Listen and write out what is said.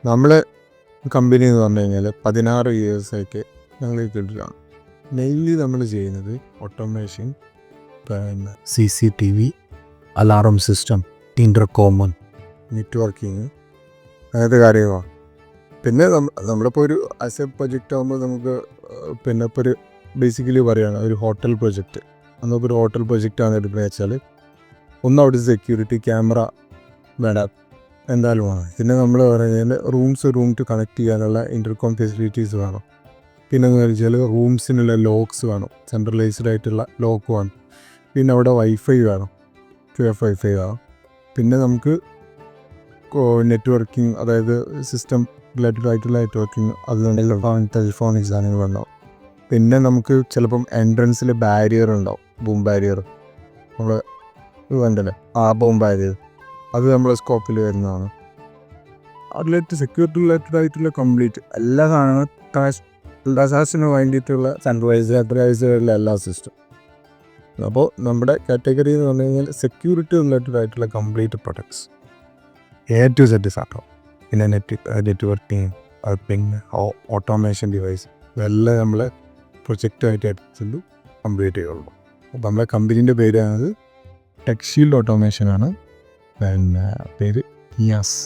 നമ്മളെ കമ്പനി എന്ന് പറഞ്ഞു കഴിഞ്ഞാൽ 16 ഇയേഴ്സായിട്ട് ഞങ്ങൾ കിട്ടിയാണ്. മെയിൻലി നമ്മൾ ചെയ്യുന്നത് ഓട്ടോമേഷൻ, പിന്നെ CCTV, അലാറം സിസ്റ്റം, ഇൻ്റർകോമൺ, നെറ്റ്വർക്കിങ്, അങ്ങനത്തെ കാര്യങ്ങളാണ്. പിന്നെ നമ്മളിപ്പോൾ ഒരു ആസ് എ പ്രൊജക്റ്റ് ആകുമ്പോൾ നമുക്ക് പിന്നെ ഇപ്പോൾ ഒരു ബേസിക്കലി പറയുകയാണ് ഒരു ഹോട്ടൽ പ്രൊജക്റ്റ്. നമുക്കൊരു ഹോട്ടൽ പ്രൊജക്റ്റാണ് എടുക്കുന്നത് വെച്ചാൽ അവിടെ സെക്യൂരിറ്റി ക്യാമറ വേണം, എന്തായാലും വേണം. പിന്നെ നമ്മൾ പറഞ്ഞാൽ റൂം ടു കണക്ട് ചെയ്യാനുള്ള ഇൻ്റർകോം ഫെസിലിറ്റീസ് വേണം. പിന്നെ എന്ന് വെച്ചാൽ റൂംസിനുള്ള ലോക്സ് വേണം, സെൻട്രലൈസ്ഡ് ആയിട്ടുള്ള ലോക്ക് വേണം. പിന്നെ അവിടെ വൈഫൈ വേണം, 2F വൈഫൈ വേണം. പിന്നെ നമുക്ക് നെറ്റ്വർക്കിംഗ്, അതായത് സിസ്റ്റം റിലേറ്റഡ് ആയിട്ടുള്ള നെറ്റ്വർക്കിംഗ്, അത് ടെലിഫോണിക് സാധനങ്ങൾ ഉണ്ടാവും. പിന്നെ നമുക്ക് ചിലപ്പം എൻട്രൻസിൽ ബാരിയർ ഉണ്ടാവും, ബൂം ബാരിയർ, നമ്മൾ വേണ്ടല്ലേ ബൂം ബാരിയർ, അത് നമ്മളെ സ്കോപ്പിൽ വരുന്നതാണ്. സെക്യൂരിറ്റി റിലേറ്റഡ് ആയിട്ടുള്ള കംപ്ലീറ്റ് എല്ലാ സാധനങ്ങളും ഡാസാസിന് വേണ്ടിയിട്ടുള്ള സെൻട്രലൈസ്ഡ് എല്ലാ സിസ്റ്റം. അപ്പോൾ നമ്മുടെ കാറ്റഗറി എന്ന് പറഞ്ഞു കഴിഞ്ഞാൽ സെക്യൂരിറ്റി റിലേറ്റഡ് ആയിട്ടുള്ള complete products A to Z സാധനം. പിന്നെ നെറ്റ്വർക്കിംഗ്, പിന്നെ ഓട്ടോമേഷൻ ഡിവൈസ്, ഇതെല്ലാം നമ്മൾ പ്രൊജക്റ്റായിട്ട് എടുത്തിട്ട് കംപ്ലീറ്റ് ചെയ്യുള്ളൂ. അപ്പോൾ നമ്മുടെ കമ്പനീൻ്റെ പേരാണത് ടെക്സ്റ്റൈൽ ഓട്ടോമേഷനാണ്. പിന്നെ പേര് നിയാസ്.